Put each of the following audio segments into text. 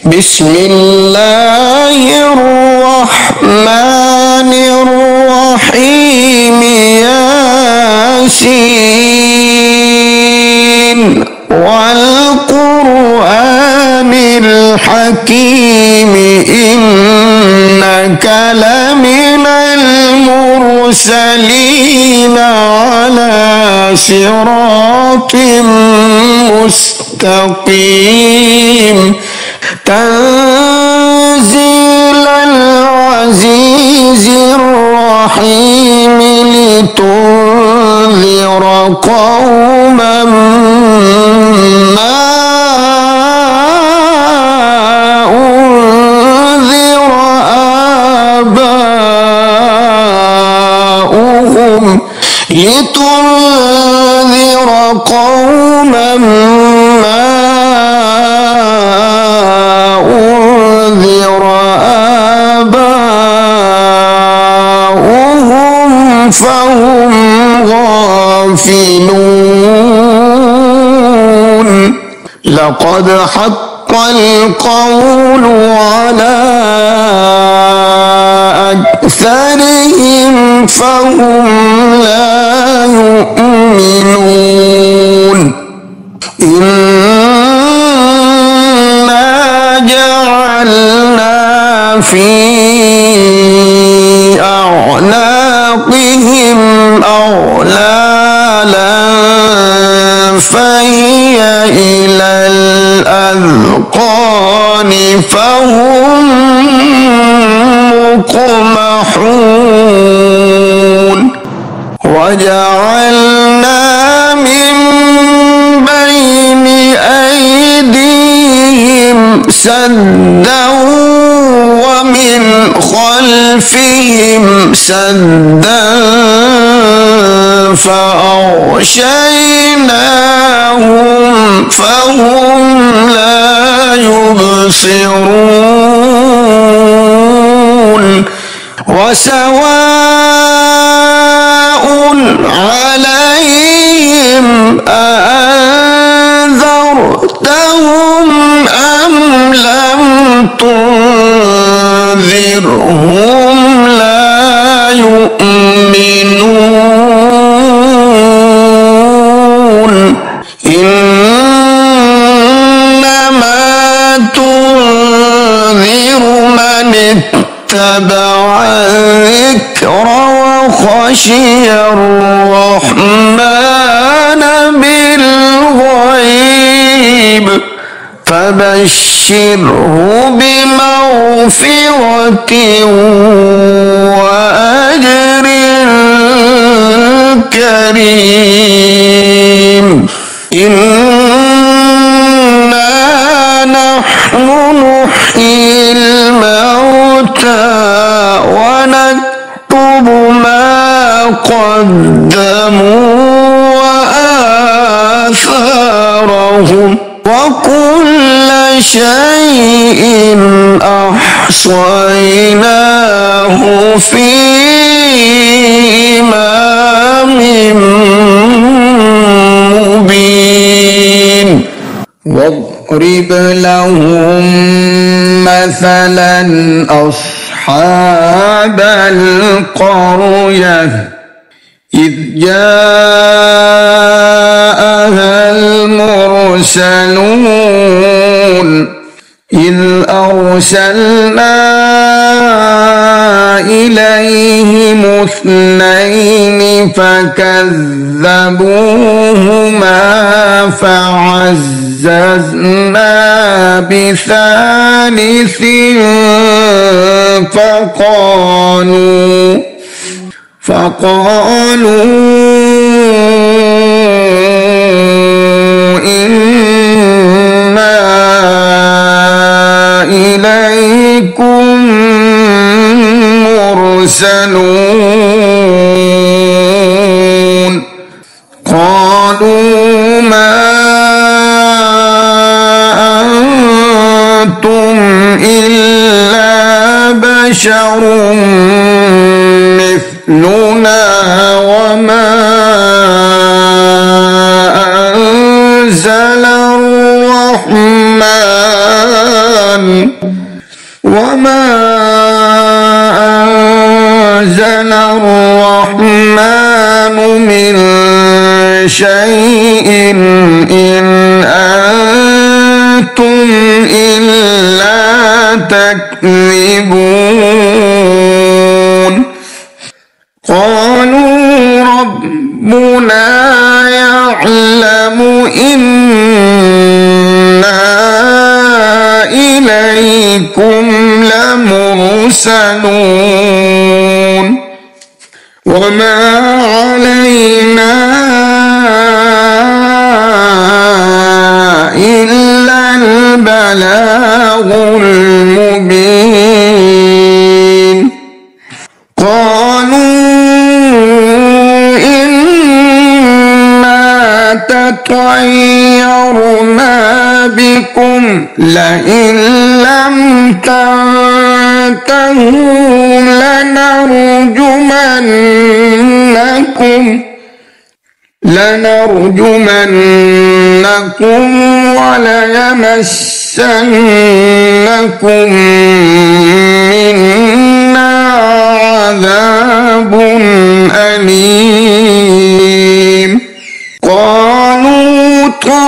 بسم الله الرحمن الرحيم ياسين والقرآن الحكيم إنك لمن المرسلين على صراط مستقيم تنزيل العزيز الرحيم لتنذر قوما ما أنذر آباؤهم لتنذر قوما ما أنذر آباؤهم فهم غافلون لقد حق القول على أكثرهم فهم لا يؤمنون إنا جعلنا في أعناقهم أغلالا فهي إلى الأذقان فهم مقمحون وجعلنا من بين أيديهم سدا ومن خلفهم سدا فأغشيناهم فهم لا يبصرون وسواء عليهم أأنذرتهم أم لم تنذرهم لا يؤمنون إنما تنذر من اتبع الذكر وخشي الرحمن بالغيب فبشره بمغفرة وأجر كريم إنا نحن نحيي الموتى ونكتب ما قدموا وآثارهم وكل شيء أحصيناه في إمام مبين واضرب لهم مثلا أصحاب القرية إذ جاءها المرسلون إذ أرسلنا إليهم اثنين فكذبوهما فعززنا بثالث فقالوا إنا إليكم مرسلون قالوا ما أنتم إلا بشر مثلنا وما أنزل الرحمن وما أنزل الرحمن من شيء إن أنتم إلا تكذبون قالوا ربنا يعلم إنا إليكم لمرسلون وما علينا إلا البلاغ المبين قالوا إنا تطيرنا بكم لئن لم تنتهوا لنرجمنكم وليمسنكم منا عذاب أليم قالوا طائركم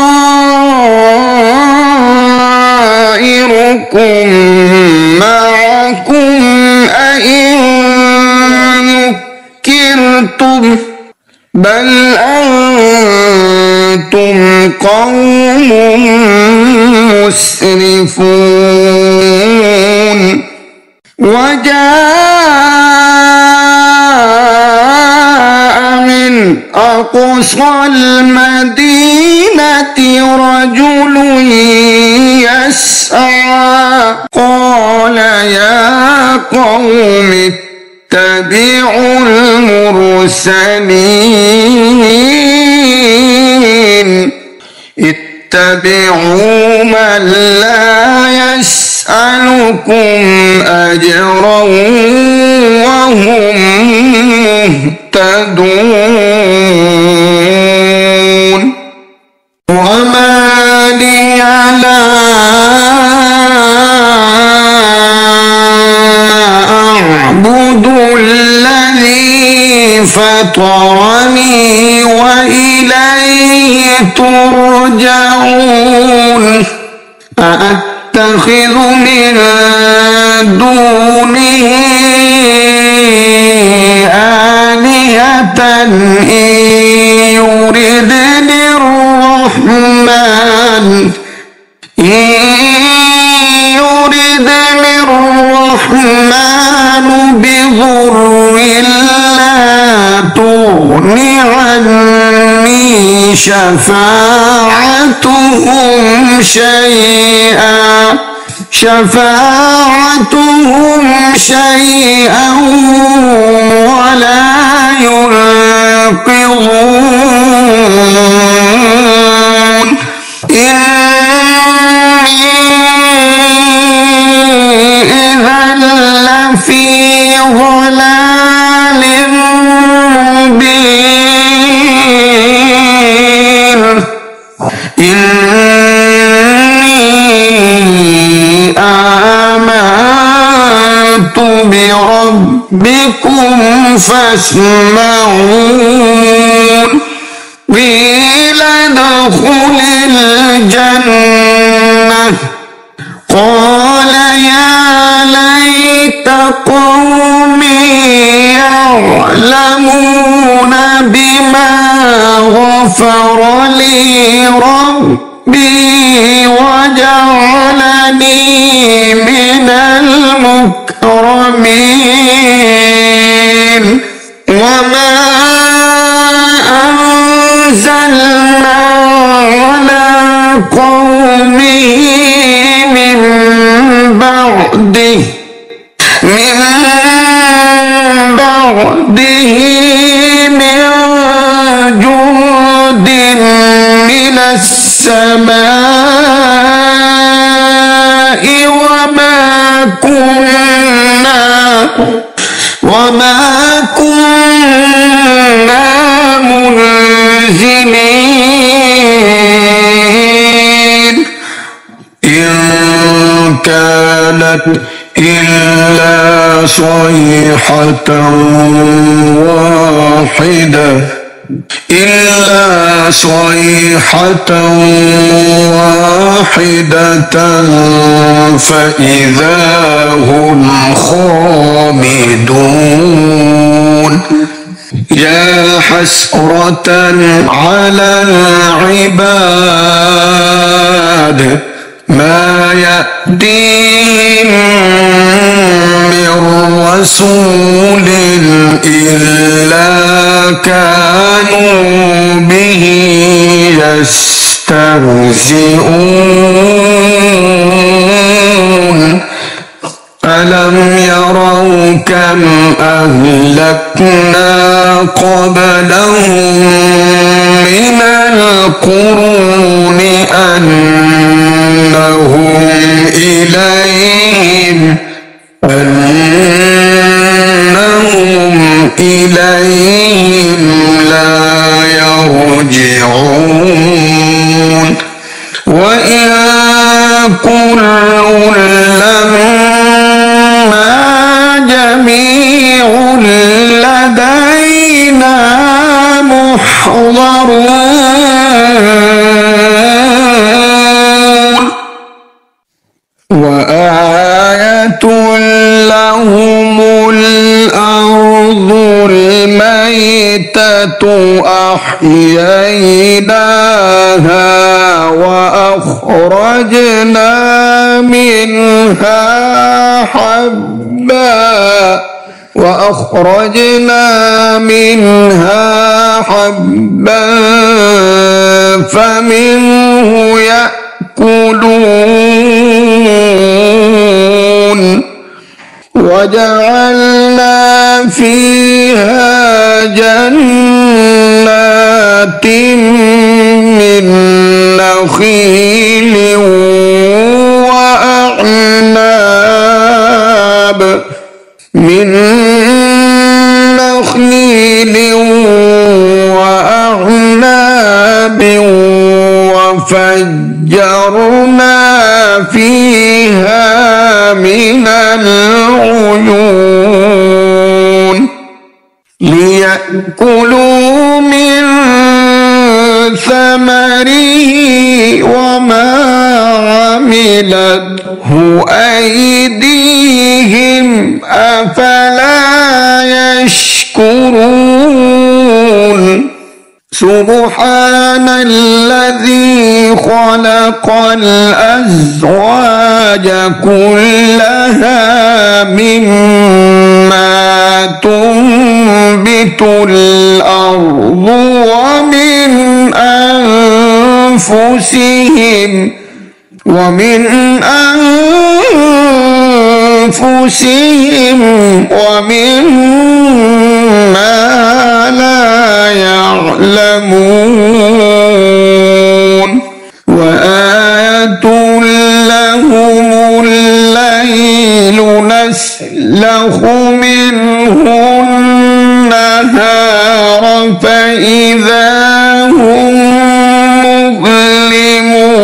معكم أئن ذكرتم بل أنتم قوم مسرفون وجاء من أقصى المدينة رجل يسعى قال يا قوم اتبعوا المرسلين اتبعوا من لا يسألكم أجرا وهم مهتدون وما لي لا أعبد الذي فطرني وإليه ترجعون أأتخذ من دونه آلهة إن يردني الرحمن بضر لا تغن عني شفاعتهم شيئا ولا ينقذون إني إذا لفي ضلال مبين إني آمنت بربكم فاسمعون قيل ادخل الجنة قال يا ليت قومي يعلمون بما غفر لي ربي وجعلني من المكرمين وما أنزلنا على قومه من بعده من جند من السماء وما كنا منزلين إن كانت إلا صيحة واحدة فإذا هم خامدون يا حسرة على العباد ما يأتيهم من رسول إلا كانوا به يستهزئون ألم يروا كم أهلكنا قبلهم من القرون أنهم إليهم لا يرجعون وإن كل لما جميع لدينا محضرون وآية لهم الأرض الميتة أحييناها وأخرجنا منها حبا فمنه يأكلون وجعلنا فيها جنات من نخيل وأعناب وفجرنا فيها من العيون ليأكلوا من ثمره وما عملته أيديهم أفلا يشكرون سبحان الذي خلق الأزواج كلها مما تنبت الأرض ومن أنفسهم ومما لا يعلمون وآية لهم الليل نسلخ منه النهار فإذا هم مظلمون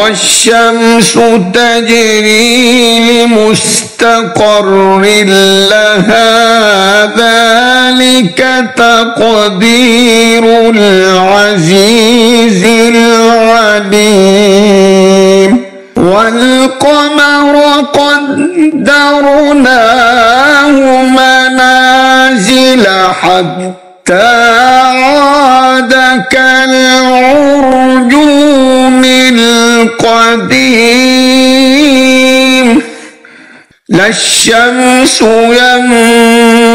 والشمس تجري لمستقر لها ذلك تقدير العزيز العليم والقمر قدرناه منازل حتى عاد كالعرجون القديم لا الشمس ينبغي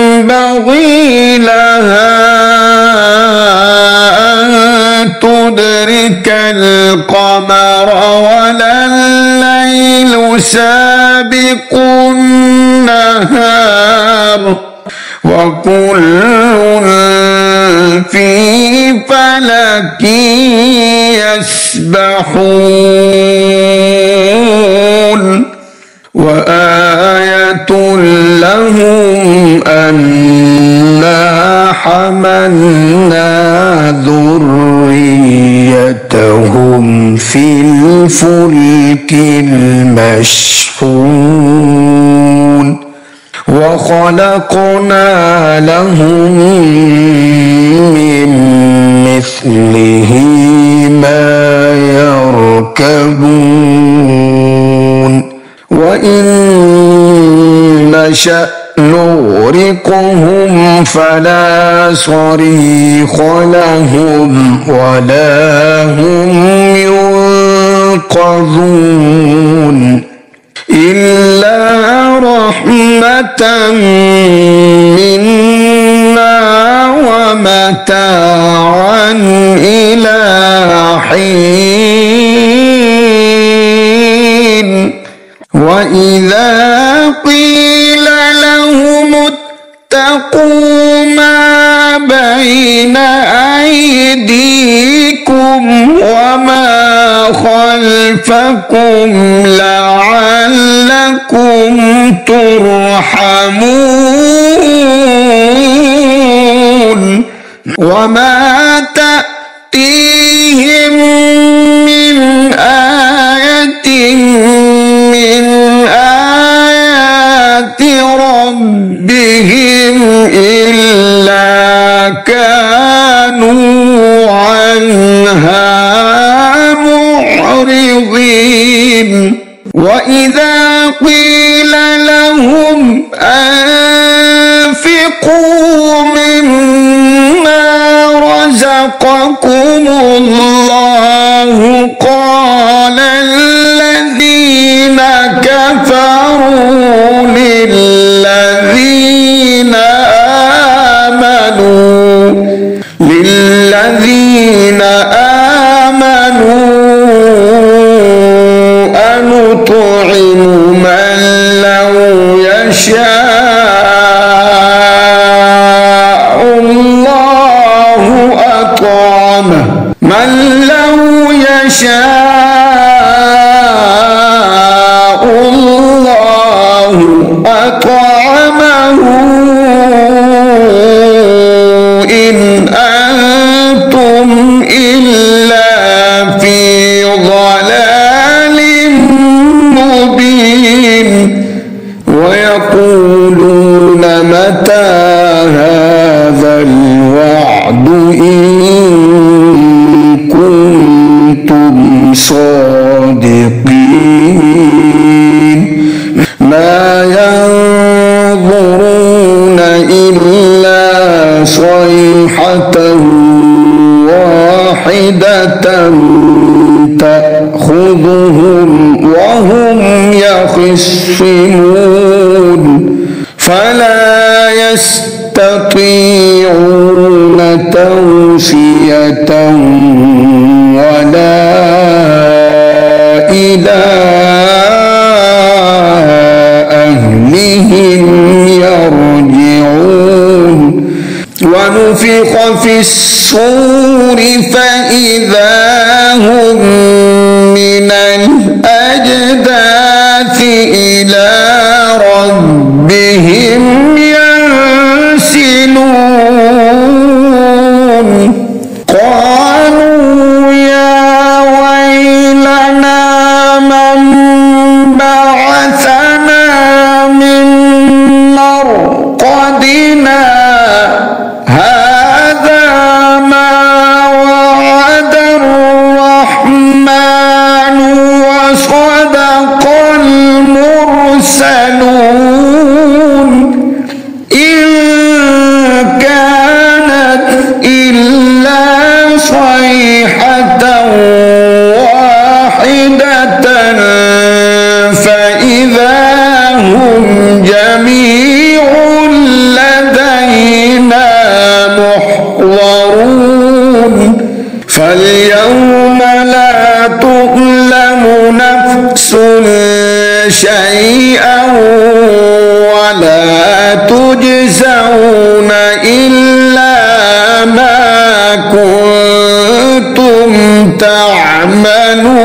لها أن تدرك القمر ولا الليل سابق النهار وكل في فلك يسبحون وآية لهم أنا حملنا ذريتهم في الفلك المشحون وخلقنا لهم من مثله ما يركبون وإن نشأ نغرقهم فلا صريخ لهم ولا هم ينقذون إلا رحمة منا ومتاعا إلى حين وإذا قيل لهم اتقوا ما بين أيديكم وما خلفكم لعلكم ترحمون وما تأتيهم من آية من آيات ربهم إلا كانوا عنها معرضين وإذا قيل لهم أنفقوا مما رزقكم الله قال الذين كفروا للذين آمنوا أنطعم من لو يشاء الله أطعمه إن أنتم إلا في ضلال مبين ويقولون متى هذا الوعد إن كنتم صادقين ما ينظرون إلا صيحة واحدة تأخذهم وهم يخصمون فلا يستطيعون توصية ولا إلى أهلهم يرجعون ونفخ في الصور فإذا هم من الأجداث إلى ربهم ينسلون قالوا يا ويلنا من بعثنا من مرقدنا هذا ما وعد الرحمن وصدق المرسلون إن كانت إلا صيحة واحدة فإذا هم جميع لدينا محضرون فاليوم لا تظلم نفس شيئا ولا تجزون إلا ما كنتم تعملون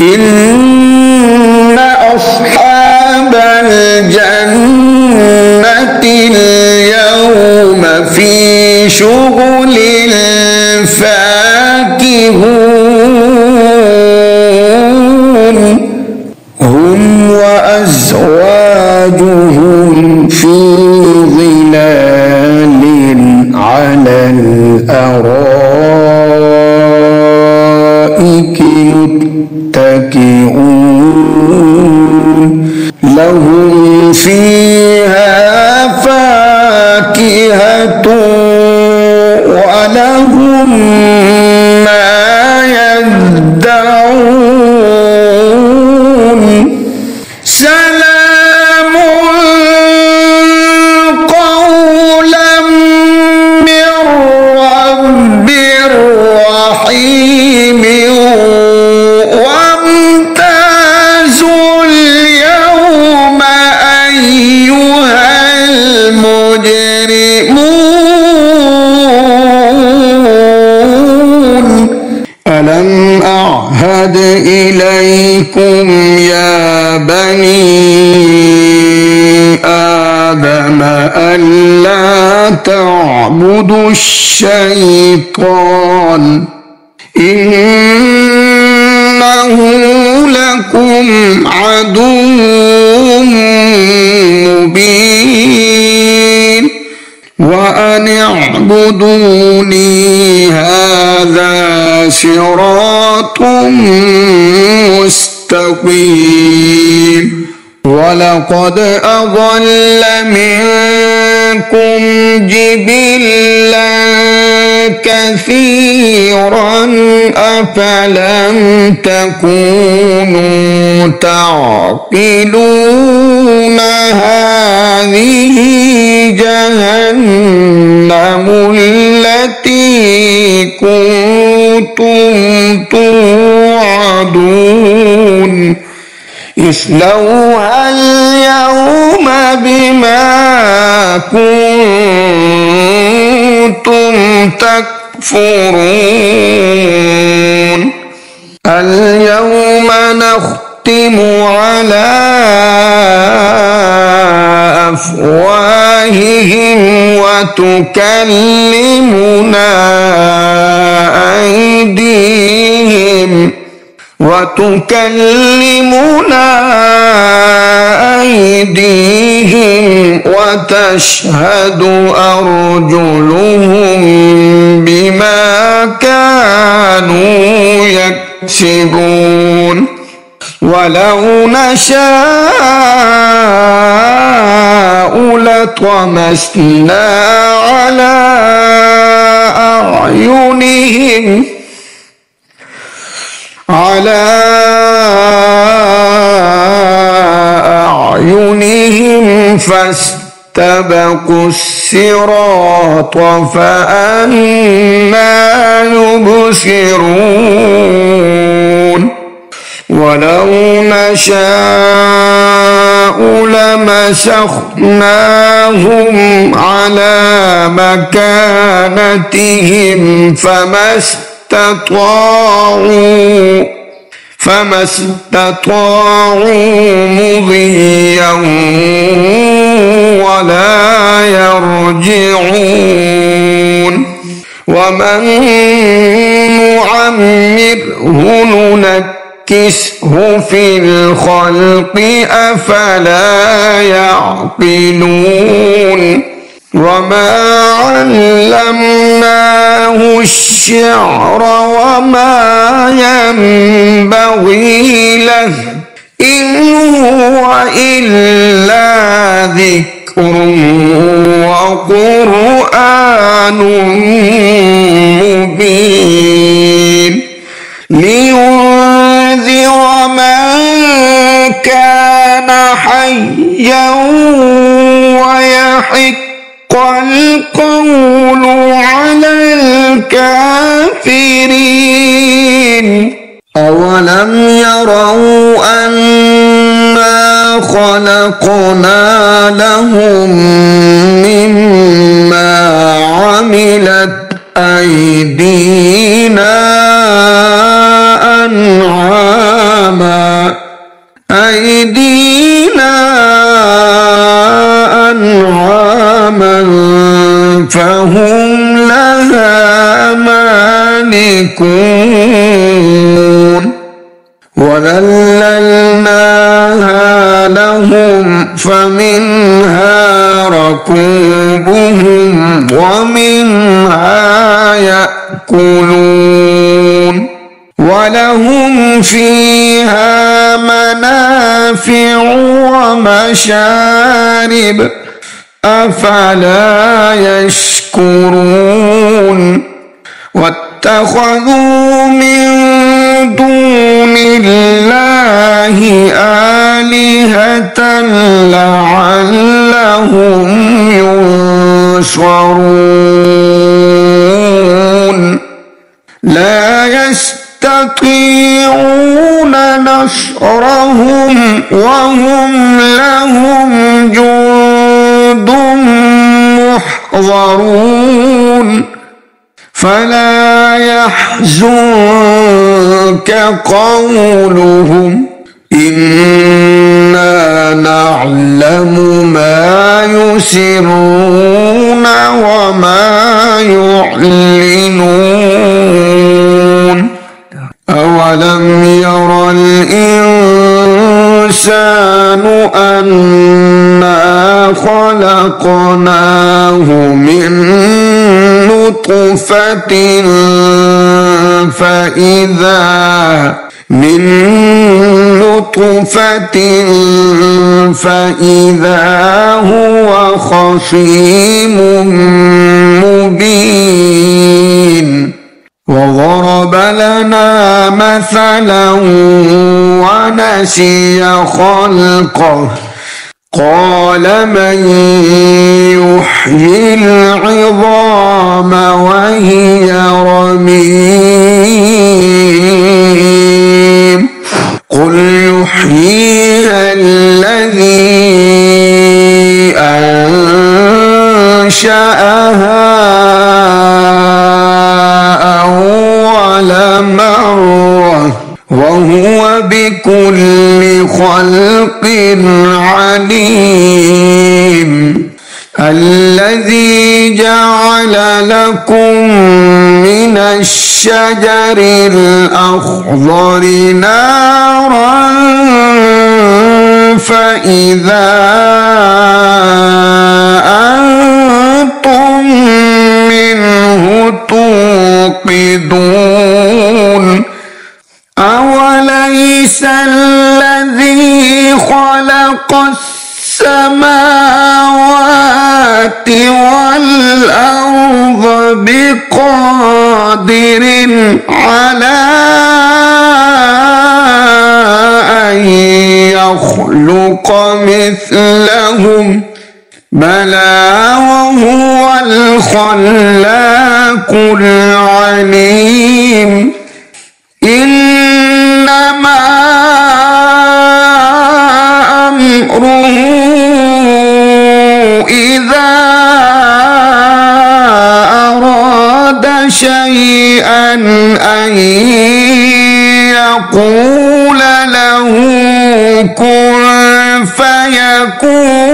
إن أصحاب الجنة اليوم في شغل فاكهون متكئون لهم فيها فاكهة ولهم ما يدعون سلام قولا من رب رحيم وامتازوا اليوم أيها المجرمون ألم أعهد إليكم يا بني آدم ألا تعبدوا الشيطان إنه لكم عدو مبين وأن اعبدوني هذا صراط مستقيم ولقد أضل منكم جبلا كثيرا أفلم تكونوا تعقلون هذه جهنم التي كنتم توعدون اصلوها اليوم بما كنتم تكفرون اليوم نختم على أفواههم وتكلمنا أيديهم وتشهد أرجلهم بما كانوا يكسبون ولو نشاء لطمسنا على أعينهم فاستبقوا الصراط فأنى يبصرون ولو نشاء لمسخناهم على مكانتهم فما استطاعوا مضيا ولا يرجعون ومن نعمره ننكسه في الخلق أفلا يعقلون وما علمناه الشعر وما ينبغي له إن هو إلا ذكر وقرآن مبين لينذر من كان حيا ويحق القول على الكافرين أولم يروا أنا خلقنا لهم مما عملت أيدينا أنعاما فهم لها مالكون وذللناها لهم فمنها ركوبهم ومنها يأكلون ولهم فيها منافع ومشارب أفلا يشكرون واتخذوا من دون الله آلهة لعلهم ينصرون لا يستطيعون نصرهم وهم لهم جند محضرون فلا يحزنك قولهم إنا نعلم ما يسرون وما يعلنون أولم ير الإنسان أنا خلقناه من نطفة فإذا هو خصيم مبين وضرب لنا مثلا ونسي خلقه قال من يحيي العظام وهي رميم قل يحييها الذي أنشأها أول مرة وهو بكل خلق عليم الذي جعل لكم من الشجر الأخضر نارا فإذا أنتم منه توقدون أوليس الذي خلق السماوات والأرض بقادر على أن يخلق مثلهم بلى وهو الخلاق العليم إنما أمره إذا أراد شيئا أن يقول له كن فيكون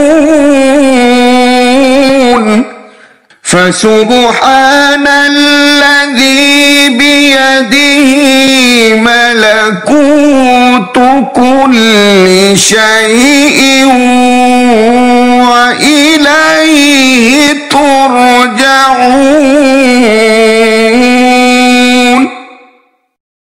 فسبحان الذي بيده ملكوت كل شيء وإليه ترجعون